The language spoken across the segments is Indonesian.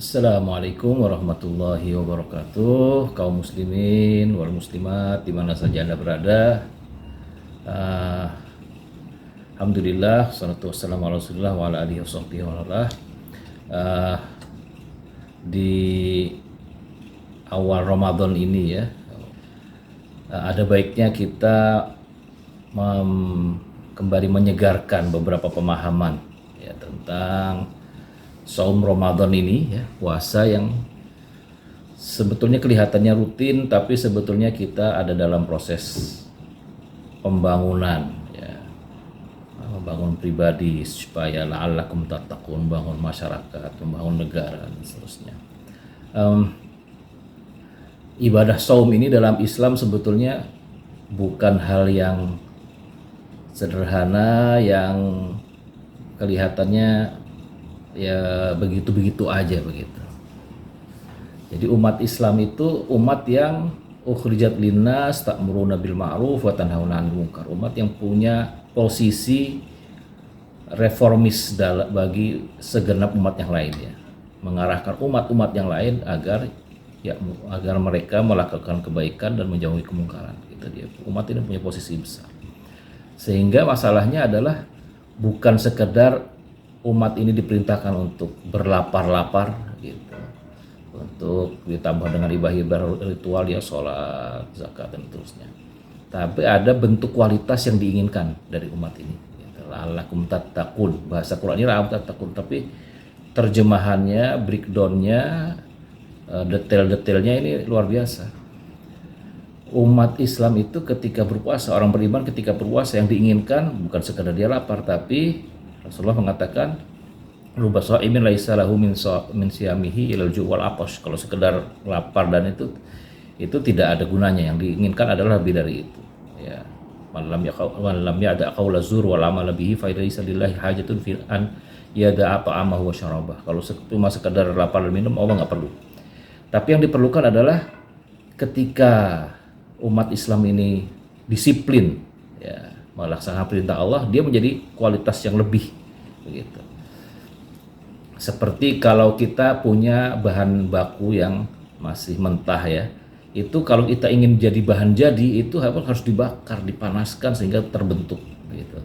Assalamualaikum warahmatullahi wabarakatuh, kaum muslimin wal muslimat di mana saja Anda berada. Ah, Alhamdulillah, salatu wassalamu ala Rasulillah wa ala alihi washabbihi wa ala. Ah, Di awal Ramadan ini ya, ada baiknya kita kembali menyegarkan beberapa pemahaman ya tentang saum Ramadan ini ya, puasa yang sebetulnya kelihatannya rutin tapi sebetulnya kita ada dalam proses pembangunan ya, membangun pribadi supaya la'allakum tattaqun, membangun masyarakat, membangun negara dan seterusnya. Ibadah saum ini dalam Islam sebetulnya bukan hal yang sederhana yang kelihatannya ya begitu-begitu aja begitu. Jadi umat Islam itu umat yang ukhrijat linnas ta'muruna bil ma'ruf wa tanhauna 'anil munkar. Umat yang punya posisi reformis bagi segenap umat yang lainnya. Mengarahkan umat-umat yang lain agar mereka melakukan kebaikan dan menjauhi kemungkaran. Gitu dia. Umat ini punya posisi besar. Sehingga masalahnya adalah bukan sekedar umat ini diperintahkan untuk berlapar-lapar gitu, untuk ditambah dengan ibadah ritual ya, sholat, zakat dan seterusnya. Tapi ada bentuk kualitas yang diinginkan dari umat ini. La'allakum tattaqun, bahasa Qurannya la'allakum tattaqun, tapi terjemahannya, breakdownnya, detail-detailnya ini luar biasa. Umat Islam itu ketika berpuasa, orang beriman ketika berpuasa yang diinginkan bukan sekadar dia lapar, tapi Rasulullah mengatakan ruba shaimin laisa lahu min siyamihi ilal ju' wal atash. Kalau sekedar lapar dan itu tidak ada gunanya. Yang diinginkan adalah lebih dari itu. Ya. Man lam ya'da qaula zur wal amal bihi fa laisa lillahi hajatun fi an yada'a ta'amahu wa syarabah. Kalau cuma sekedar lapar dan minum Allah nggak perlu. Tapi yang diperlukan adalah ketika umat Islam ini disiplin ya, melaksanakan perintah Allah, dia menjadi kualitas yang lebih begitu. Seperti kalau kita punya bahan baku yang masih mentah ya, itu kalau kita ingin jadi bahan jadi itu harus dibakar, dipanaskan sehingga terbentuk gitu.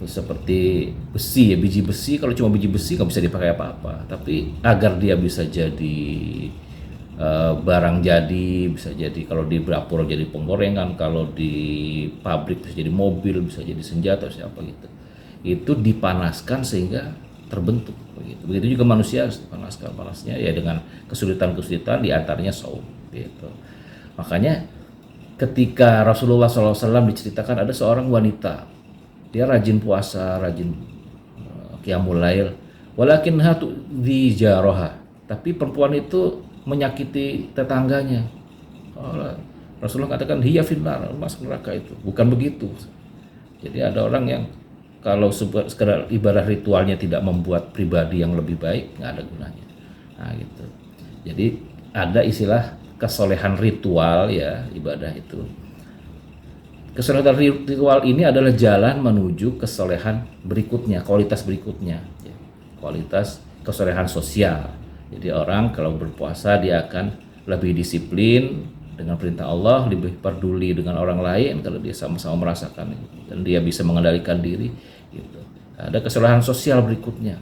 Seperti besi ya, biji besi, kalau cuma biji besi nggak bisa dipakai apa-apa, tapi agar dia bisa jadi barang jadi, bisa jadi kalau di dapur jadi penggorengan, kalau di pabrik bisa jadi mobil, bisa jadi senjata siapa gitu. Itu dipanaskan sehingga terbentuk begitu. Begitu juga manusia harus dipanaskan, panasnya ya dengan kesulitan-kesulitan di antaranya saum gitu. Makanya ketika Rasulullah SAW diceritakan ada seorang wanita, dia rajin puasa, rajin qiyamul lail, walakin hatu di jaroha, tapi perempuan itu menyakiti tetangganya. Rasulullah katakan hiya finnar, masuk neraka itu. Bukan begitu. Jadi ada orang yang kalau sekedar ibadah ritualnya tidak membuat pribadi yang lebih baik, nggak ada gunanya. Nah gitu. Jadi ada istilah kesolehan ritual ya, ibadah itu. Kesolehan ritual ini adalah jalan menuju kesolehan berikutnya, kualitas berikutnya. Kualitas kesolehan sosial. Jadi orang kalau berpuasa dia akan lebih disiplin dengan perintah Allah, lebih peduli dengan orang lain kalau dia sama-sama merasakan dan dia bisa mengendalikan diri gitu. Ada kesalahan sosial berikutnya.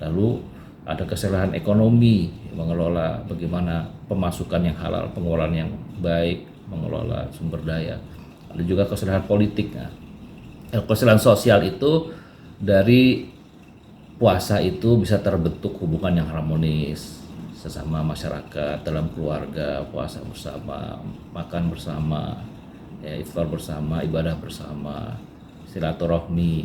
Lalu ada kesalahan ekonomi, mengelola bagaimana pemasukan yang halal, pengelolaan yang baik, mengelola sumber daya. Ada juga kesalahan politik. Nah, kesalahan sosial itu dari puasa itu bisa terbentuk hubungan yang harmonis sesama masyarakat, dalam keluarga, puasa bersama, makan bersama, ya, iftar bersama, ibadah bersama, silaturahmi.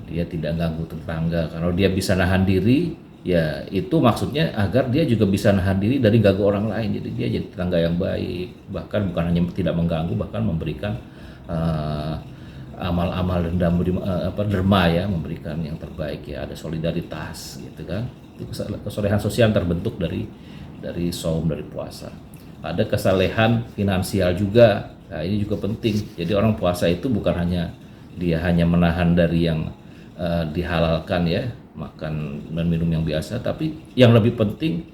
Dia tidak ganggu tetangga. Kalau dia bisa nahan diri, ya itu maksudnya agar dia juga bisa nahan diri dari ganggu orang lain. Jadi dia jadi tetangga yang baik, bahkan bukan hanya tidak mengganggu, bahkan memberikan amal-amal derma ya, memberikan yang terbaik ya, ada solidaritas gitu kan. Itu kesolehan sosial terbentuk dari saum, dari puasa. Ada kesalehan finansial juga. Nah, ini juga penting. Jadi orang puasa itu bukan hanya dia hanya menahan dari yang dihalalkan ya, makan dan minum yang biasa. Tapi yang lebih penting,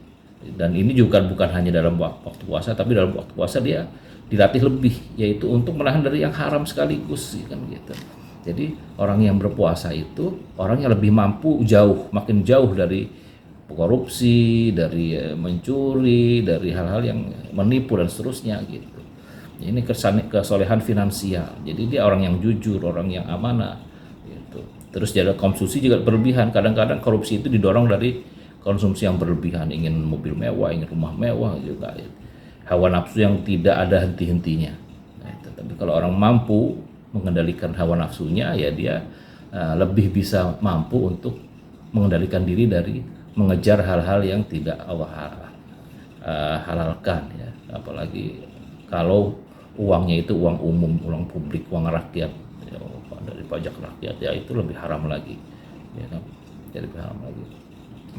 dan ini juga bukan hanya dalam waktu puasa, tapi dalam waktu puasa dia dilatih lebih, yaitu untuk menahan dari yang haram sekaligus, kan gitu. Jadi orang yang berpuasa itu orang yang lebih mampu makin jauh dari korupsi, dari mencuri, dari hal-hal yang menipu dan seterusnya gitu. Ini kesolehan finansial. Jadi dia orang yang jujur, orang yang amanah gitu. Terus jadi konsumsi juga berlebihan. Kadang-kadang korupsi itu didorong dari konsumsi yang berlebihan, ingin mobil mewah, ingin rumah mewah juga. Hawa nafsu yang tidak ada henti-hentinya. Nah, tapi kalau orang mampu mengendalikan hawa nafsunya, ya dia lebih bisa mampu untuk mengendalikan diri dari mengejar hal-hal yang tidak Allah halalkan, ya. Apalagi kalau uangnya itu uang umum, uang publik, uang rakyat, ya, dari pajak rakyat, ya itu lebih haram lagi, ya kan? Jadi lebih haram lagi.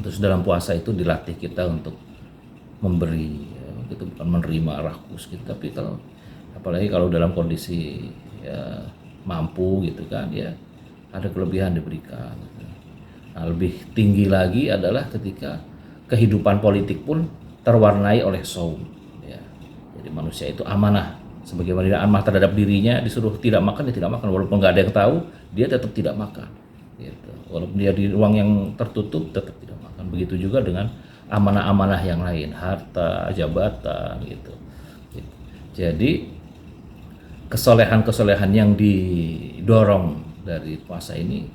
Terus dalam puasa itu dilatih kita untuk memberi, ya, itu bukan menerima rakus gitu. Tapi apalagi kalau dalam kondisi ya, mampu gitu kan, ya ada kelebihan diberikan. Nah, lebih tinggi lagi adalah ketika kehidupan politik pun terwarnai oleh saum, ya. Jadi manusia itu amanah, sebagaimana dia amanah terhadap dirinya, disuruh tidak makan dia tidak makan, walaupun nggak ada yang tahu dia tetap tidak makan gitu. Walaupun dia di ruang yang tertutup tetap tidak makan. Begitu juga dengan amanah-amanah yang lain, harta, jabatan gitu. Jadi kesolehan-kesolehan yang didorong dari puasa ini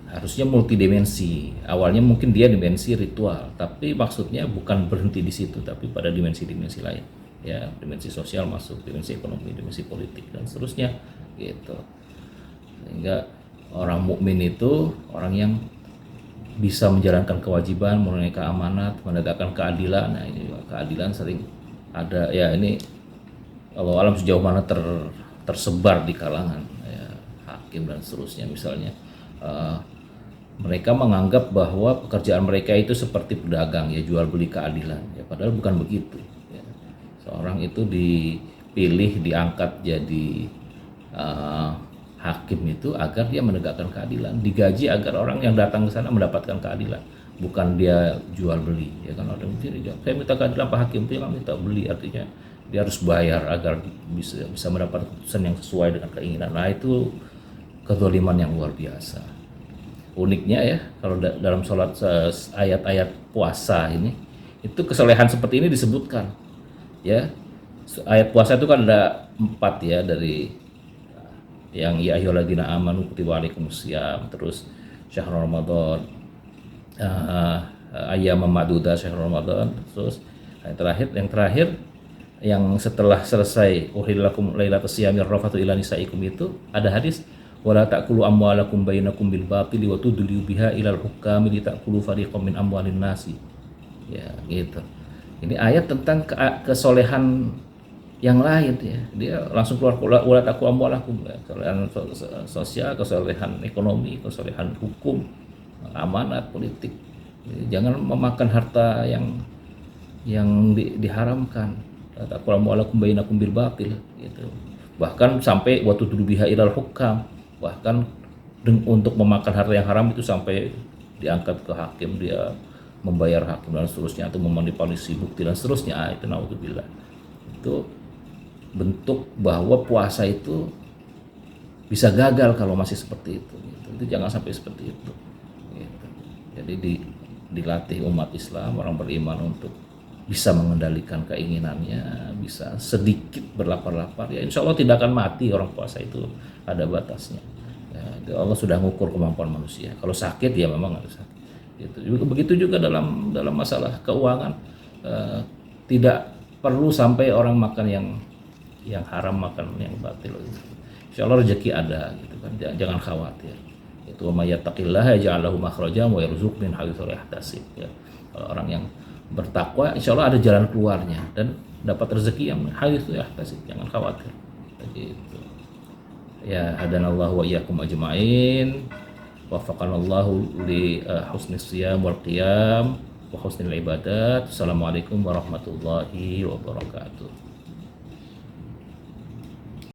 harusnya multidimensi. Awalnya mungkin dia dimensi ritual, tapi maksudnya bukan berhenti di situ, tapi pada dimensi-dimensi lain, ya, dimensi sosial masuk, dimensi ekonomi, dimensi politik dan seterusnya gitu. Sehingga orang mukmin itu orang yang bisa menjalankan kewajiban, menunaikan amanat, menegakkan keadilan. Nah, ini keadilan sering ada, ya ini Allah alam sejauh mana tersebar di kalangan, ya, hakim dan seterusnya. Misalnya mereka menganggap bahwa pekerjaan mereka itu seperti pedagang, ya, jual beli keadilan, ya, padahal bukan begitu, ya. Seorang itu dipilih, diangkat jadi hakim itu agar dia menegakkan keadilan, digaji agar orang yang datang ke sana mendapatkan keadilan, bukan dia jual beli, ya kan. Ada yang saya minta keadilan Pak Hakim, dia minta beli, artinya dia harus bayar agar bisa mendapat keputusan yang sesuai dengan keinginan. Nah, itu kezaliman yang luar biasa. Uniknya, ya, kalau dalam sholat ayat-ayat puasa ini, itu kesolehan seperti ini disebutkan, ya. Ayat puasa itu kan ada 4, ya, dari yang ya ayyuhalladzina amanu kutiba alaikumusiyam, terus syahrul ramadan, ayyaman ma'dudah syahrul ramadan, terus yang terakhir yang setelah selesai uhillakum lailatas siyamir rafatu ila nisaikum, itu ada hadis wala ta'kulu amwalakum bainakum bil batili wa tudlu biha ilal hukami li ta'kulu fariqam min amwalin nasi, ya gitu. Ini ayat tentang kesolehan yang lain, ya. Dia langsung keluar wala ta'kulu amwalakum, kesolehan sosial, kesolehan ekonomi, kesolehan hukum, amanat politik. Jangan memakan harta yang diharamkan. Taqulu alaikum bainakum bil batil gitu. Bahkan sampai waktu dulu biha ilal hukam, bahkan untuk memakan harta yang haram itu sampai diangkat ke hakim, dia membayar hakim dan seterusnya, atau memanipulasi bukti dan seterusnya. Itu naudzubillah. Itu bentuk bahwa puasa itu bisa gagal kalau masih seperti itu gitu. Itu jangan sampai seperti itu gitu. Jadi dilatih umat Islam, orang beriman, untuk bisa mengendalikan keinginannya, bisa sedikit berlapar-lapar, ya insya Allah tidak akan mati. Orang puasa itu ada batasnya, ya, Allah sudah mengukur kemampuan manusia. Kalau sakit, ya memang harus sakit gitu. Begitu juga dalam masalah keuangan, tidak perlu sampai orang makan yang haram, makan yang batil gitu. Insya Allah rezeki ada gitu kan, jangan khawatir. Itu wa may yattaqillaha yaj'al lahu makhrajan wa yarzuqhu min haitsu la yahtasib, ya. Kalau orang yang bertakwa, insya Allah ada jalan keluarnya dan dapat rezeki yang haitsu yahtasib, jangan khawatir begitu. Ya, hadanallahu wa iyyakum ajmain, wafaqanallahu li husnis siyam wal qiyam wa husnil ibadat. Assalamualaikum warahmatullahi wabarakatuh.